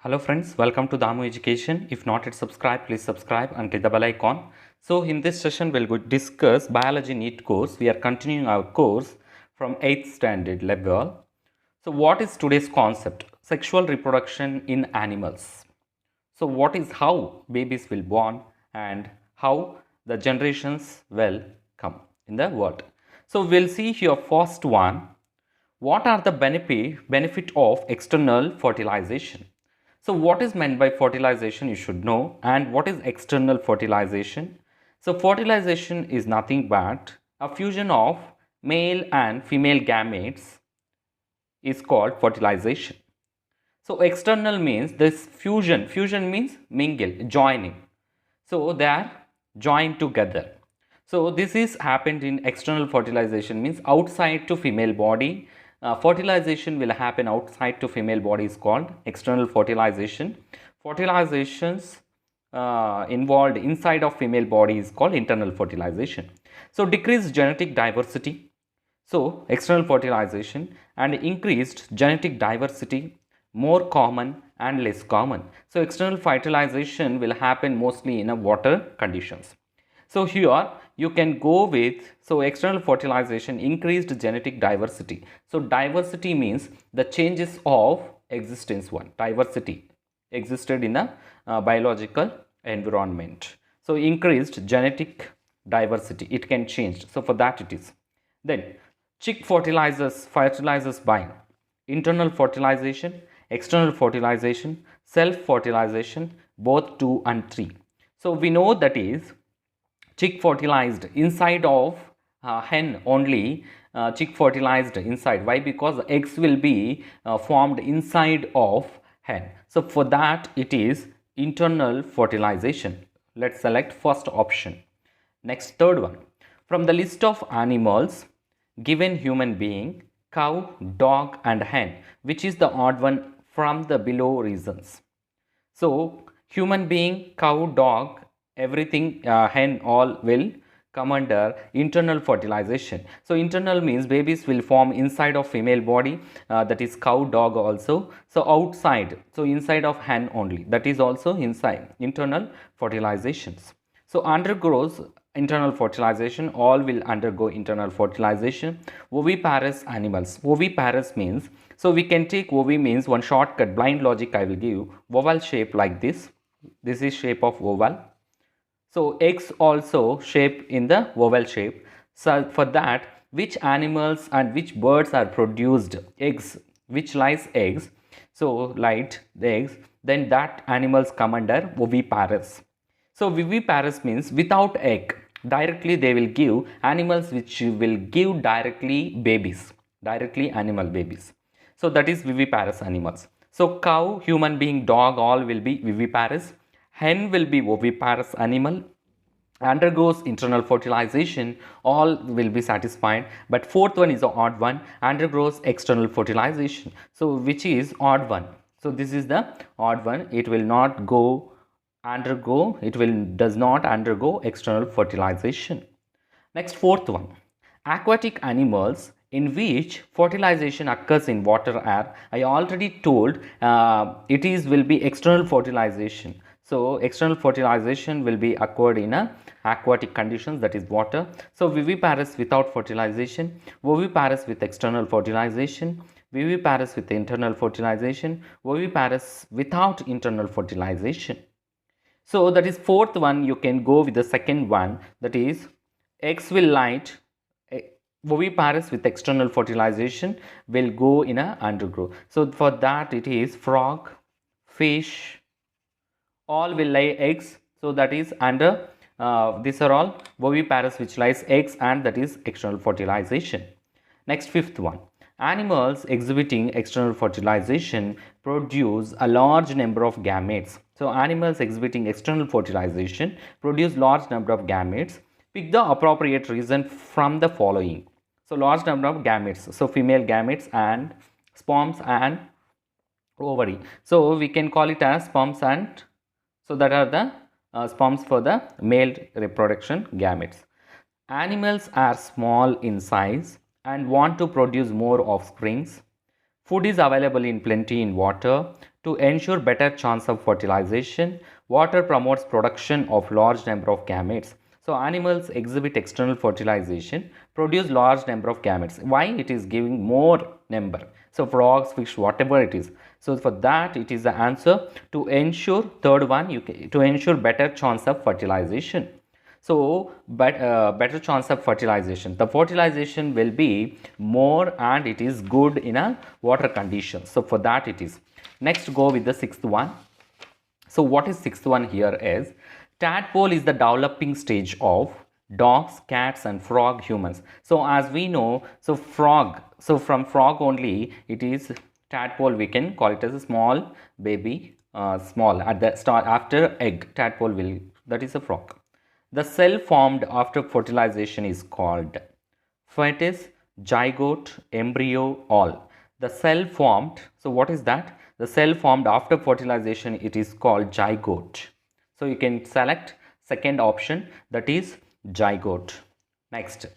Hello friends, welcome to Damu Education. If not yet subscribed, please subscribe and click the bell icon. So in this session, we'll discuss Biology NEET course. We are continuing our course from 8th standard level. So what is today's concept? Sexual reproduction in animals. So what is how babies will born and how the generations will come in the world. So we'll see here first one. What are the benefit of external fertilization? So what is meant by fertilization you should know, and what is external fertilization? So fertilization is nothing but a fusion of male and female gametes is called fertilization. So external means this fusion. Fusion means mingle, joining. So they are joined together. So this is happened in external fertilization, means outside to female body. Fertilization will happen outside to female body is called external fertilization. Fertilizations involved inside of female body is called internal fertilization. So decreased genetic diversity. So external fertilization and increased genetic diversity, more common and less common. So external fertilization will happen mostly in a water conditions. So here you can go with, so external fertilization, increased genetic diversity. So diversity means the changes of existence one. Diversity existed in a biological environment. So increased genetic diversity, it can change. So for that it is. Then chick fertilizes by internal fertilization, external fertilization, self-fertilization, both 2 and 3. So we know that is chick fertilized inside of hen only, chick fertilized inside. Why? Because eggs will be formed inside of hen. So for that it is internal fertilization. Let's select first option. Next, third one. From the list of animals given human being, cow, dog and hen, which is the odd one from the below reasons? So human being, cow, dog, everything, hen, all will come under internal fertilization. So internal means babies will form inside of female body, that is cow, dog also. So outside, so inside of hen only, that is also inside internal fertilizations. So undergoes internal fertilization, all will undergo internal fertilization. Oviparous animals. Oviparous means, so we can take ovi means one shortcut, blind logic I will give, oval shape like this. This is shape of oval. So eggs also shape in the oval shape. So for that, which animals and which birds are produced eggs, which lies eggs, so light the eggs, then that animals come under oviparous. So viviparous means without egg, directly they will give animals which will give directly babies, directly animal babies. So that is viviparous animals. So cow, human being, dog, all will be viviparous. Hen will be oviparous animal, undergoes internal fertilization, all will be satisfied. But fourth one is the odd one, undergoes external fertilization. So which is odd one? So this is the odd one. It will not does not undergo external fertilization. Next, fourth one, aquatic animals in which fertilization occurs in water are, I already told, will be external fertilization. So external fertilization will be occurred in a aquatic conditions, that is water. So viviparous without fertilization, oviparous with external fertilization, viviparous with internal fertilization, oviparous without internal fertilization. So that is fourth one. You can go with the second one, that is eggs will light, oviparous with external fertilization will go in a undergrow. So for that it is frog, fish, all will lay eggs. So that is under these are all oviparous which lies eggs, and that is external fertilization. Next, fifth one, animals exhibiting external fertilization produce a large number of gametes. So animals exhibiting external fertilization produce large number of gametes. Pick the appropriate reason from the following. So large number of gametes, so female gametes and sperms and ovary. So we can call it as sperms, and so that are the sperms for the male reproduction gametes. Animals are small in size and want to produce more offsprings. Food is available in plenty in water. To ensure better chance of fertilization, water promotes production of large number of gametes. So animals exhibit external fertilization, produce large number of gametes. Why? It is giving more number. So frogs, fish, whatever it is. So for that, it is the answer to ensure, third one, to ensure better chance of fertilization. So better chance of fertilization. The fertilization will be more and it is good in a water condition. So for that it is. Next, go with the sixth one. So what is sixth one here is, tadpole is the developing stage of dogs, cats and frog humans. So as we know, so frog, so from frog only it is tadpole, we can call it as a small baby, small at the start after egg, tadpole will, that is a frog. The cell formed after fertilization is called fetus, zygote, embryo, all. The cell formed, so what is that? The cell formed after fertilization, it is called zygote. So you can select second option, that is zygote. Next,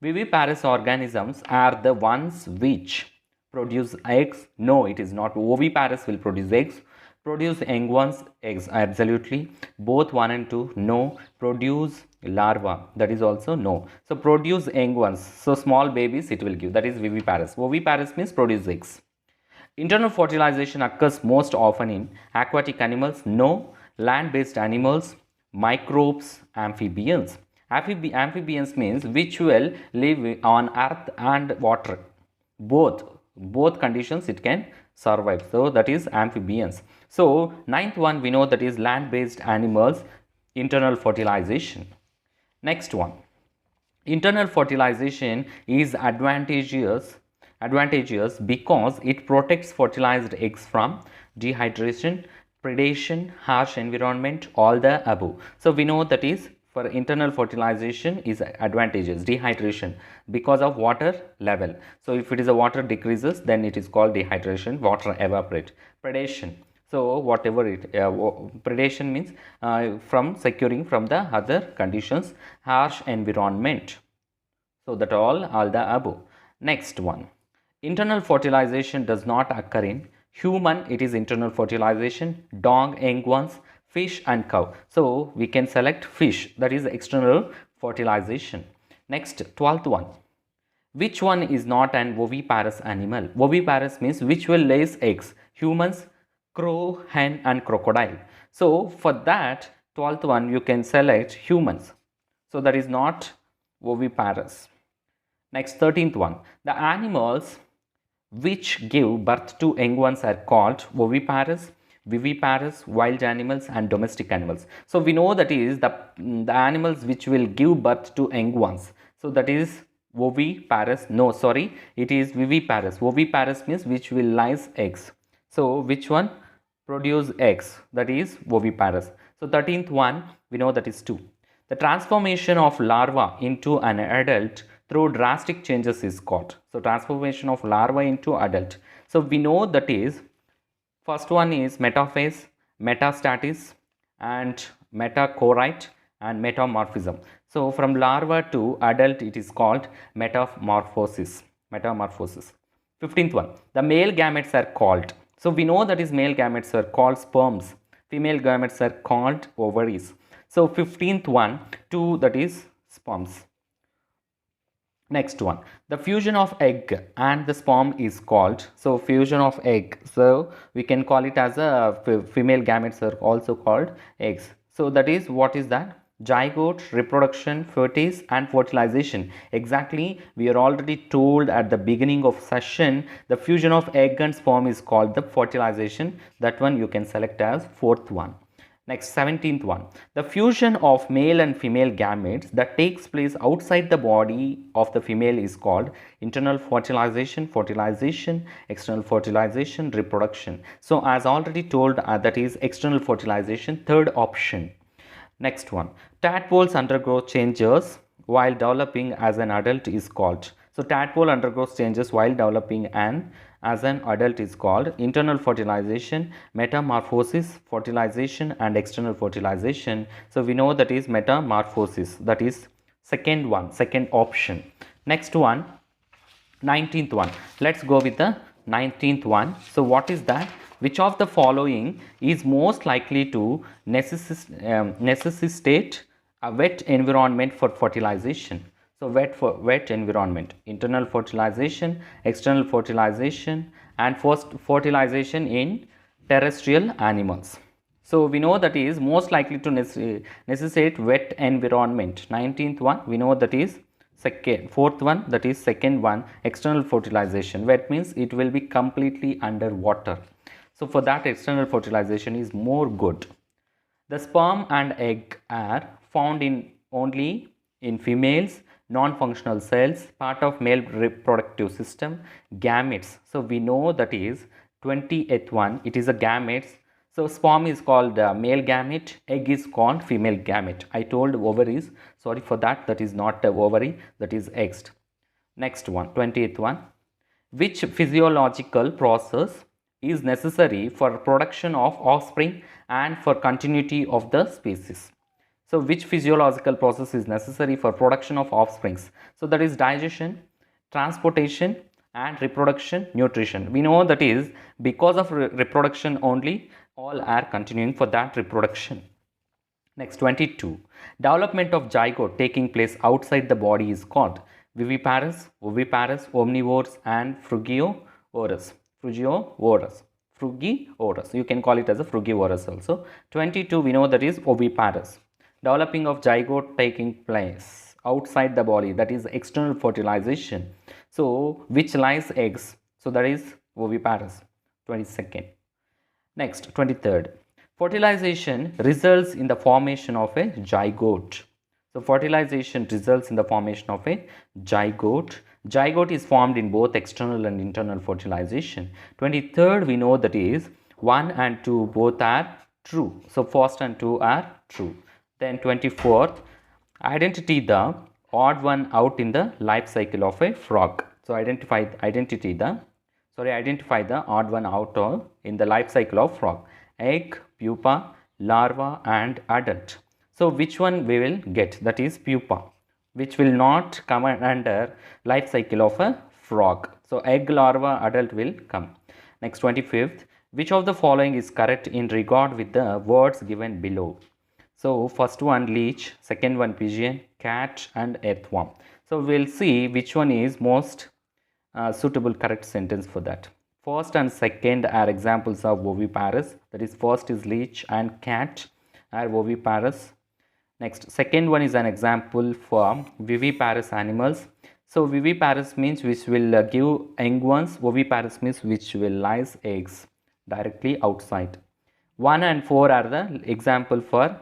viviparous organisms are the ones which produce eggs. No, it is not. Oviparous will produce eggs. Produce young ones, eggs, absolutely. Both 1 and 2, no. Produce larva, that is also no. So produce young ones, so small babies it will give, that is viviparous. Oviparous means produce eggs. Internal fertilization occurs most often in aquatic animals, no. Land-based animals, microbes, amphibians. Amphibians means which will live on earth and water. Both conditions it can survive. So that is amphibians. So ninth one we know, that is land-based animals, internal fertilization. Next one, internal fertilization is advantageous because it protects fertilized eggs from dehydration, predation, harsh environment, all the above. So we know that is for internal fertilization is advantageous, dehydration because of water level. So if it is a water decreases, then it is called dehydration, water evaporate. Predation, so whatever it predation means from securing from the other conditions. Harsh environment, so that all the above. Next one, internal fertilization does not occur in human, it is internal fertilization, dog, young ones, fish and cow. So we can select fish, that is external fertilization. Next, 12th one, which one is not an oviparous animal? Oviparous means which will lay eggs, humans, crow, hen and crocodile. So for that 12th one you can select humans, so that is not oviparous. Next, 13th one, the animals which give birth to young ones are called oviparous, viviparous, wild animals and domestic animals. So we know that is the animals which will give birth to young ones, so that is oviparous. No, sorry, it is viviparous. Oviparous means which will lay eggs. So which one produce eggs, that is oviparous. So 13th one we know, that is 2. The transformation of larva into an adult through drastic changes is called. So transformation of larva into adult. So we know that is, first one is metaphase, metastasis and metachorite and metamorphism. So from larva to adult it is called metamorphosis. 15th one, the male gametes are called. So we know that is male gametes are called sperms, female gametes are called ovaries. So 15th one, 2, that is sperms. Next one, the fusion of egg and the sperm is called, so fusion of egg, so we can call it as a female gametes are also called eggs. So that is, what is that? Zygote, reproduction, fetus and fertilization. Exactly, we are already told at the beginning of session, the fusion of egg and sperm is called the fertilization. That one you can select as 4th one. Next, 17th one, the fusion of male and female gametes that takes place outside the body of the female is called internal fertilization, external fertilization, reproduction. So as already told, that is external fertilization, third option. Next one, tadpoles undergo changes while developing as an adult is called. So tadpole undergoes changes while developing and as an adult is called internal fertilization, metamorphosis, fertilization and external fertilization. So we know that is metamorphosis, that is second one, second option. Next one, 19th one, let's go with the 19th one. So what is that? Which of the following is most likely to necessitate a wet environment for fertilization? So wet environment, internal fertilization, external fertilization, and first fertilization in terrestrial animals. So we know that is most likely to necessitate wet environment. 19th one we know that is second. Fourth one, that is second one, external fertilization. Wet means it will be completely under water. So for that, external fertilization is more good. The sperm and egg are found in only in females, non-functional cells, part of male reproductive system, gametes. So we know that is 20th one, it is a gametes. So sperm is called male gamete, egg is called female gamete. I told ovaries, sorry for that, that is not a ovary, that is eggs. Next one, 20th one. Which physiological process is necessary for production of offspring and for continuity of the species? So which physiological process is necessary for production of offsprings? So that is digestion, transportation, and reproduction, nutrition. We know that is because of reproduction only all are continuing for that reproduction. Next, 22. Development of zygote taking place outside the body is called viviparous, oviparous, omnivorous, and frugivorous. Frugivorous. You can call it as a frugivorous also. 22 we know that is oviparous. Developing of zygote taking place outside the body, that is external fertilization. So which lies eggs? So that is oviparous. 22nd. Next, 23rd. Fertilization results in the formation of a zygote. So fertilization results in the formation of a zygote. Zygote is formed in both external and internal fertilization. 23rd we know that is 1 and 2 both are true. So first and 2 are true. Then 24th, identify the odd one out in the life cycle of a frog. So identify the odd one out in the life cycle of frog. Egg, pupa, larva, and adult. So which one we will get? That is pupa, which will not come under life cycle of a frog. So egg, larva, adult will come. Next, 25th. Which of the following is correct in regard with the words given below? So first one leech, second one pigeon, cat, and earthworm. So we'll see which one is most suitable correct sentence for that. First and second are examples of oviparous. That is, first is leech and cat are oviparous. Next, second one is an example for viviparous animals. So viviparous means which will give young ones. Oviparous means which will lies eggs directly outside. 1 and 4 are the example for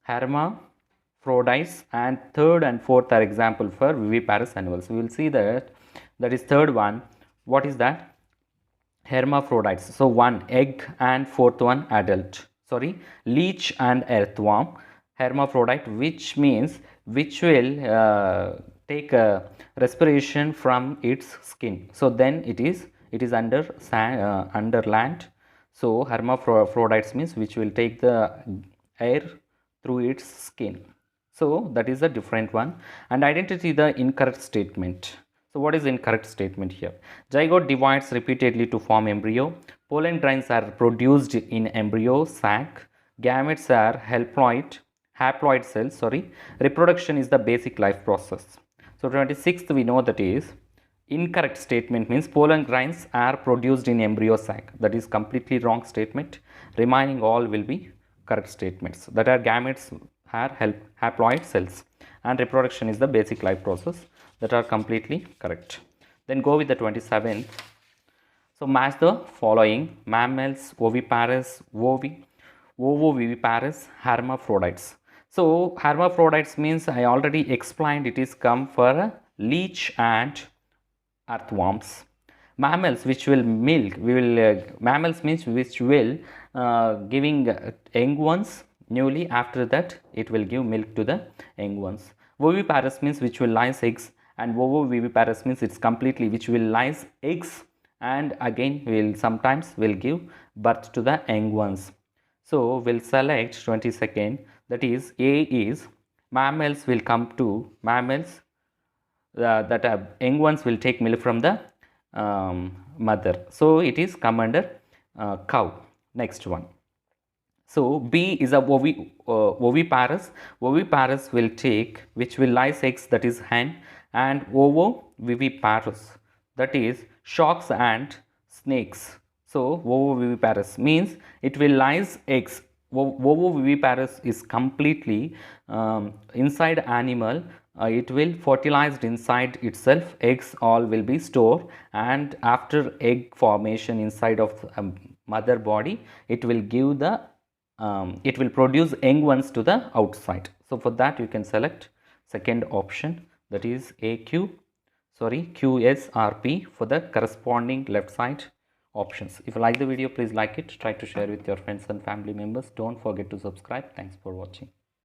hermaphrodites, and third and fourth are example for viviparous animals. We will see that is third one. What is that? Hermaphrodites. So one egg and fourth one adult. Sorry, leech and earthworm. Hermaphrodite, which means which will take a respiration from its skin. So then it is under sand, under land. So hermaphrodites means which will take the air through its skin. So that is a different one. And identify the incorrect statement. So what is incorrect statement here? Zygote divides repeatedly to form embryo. Pollen grains are produced in embryo sac. Gametes are haploid cells. Reproduction is the basic life process. So 26th we know that is incorrect statement means pollen grains are produced in embryo sac. That is completely wrong statement. Remaining all will be correct statements. That are gametes are haploid cells and reproduction is the basic life process. That are completely correct. Then go with the 27th. So match the following: mammals, oviparous, ovoviviparous, hermaphrodites. So hermaphrodites means I already explained it is come for leech and earthworms. Mammals which will milk, mammals means which will giving young ones newly, after that it will give milk to the young ones. Oviparous means which will lies eggs, and ovoviviparous means it's completely which will lies eggs and again will sometimes will give birth to the young ones. So we'll select 22nd, that is A is mammals will come to mammals that young ones will take milk from the mother. So it is come under cow. Next one. So B is a oviparous. Oviparous will take, which will lies eggs, that is hen, and ovoviviparous, that is sharks and snakes. So ovoviviparous means it will lies eggs. Ovoviviparous is completely inside animal. It will fertilized inside itself. Eggs all will be stored, and after egg formation inside of mother body, it will give the it will produce young ones to the outside. So for that you can select second option, that is QSRP for the corresponding left side options. If you like the video, please like it, try to share with your friends and family members. Don't forget to subscribe. Thanks for watching.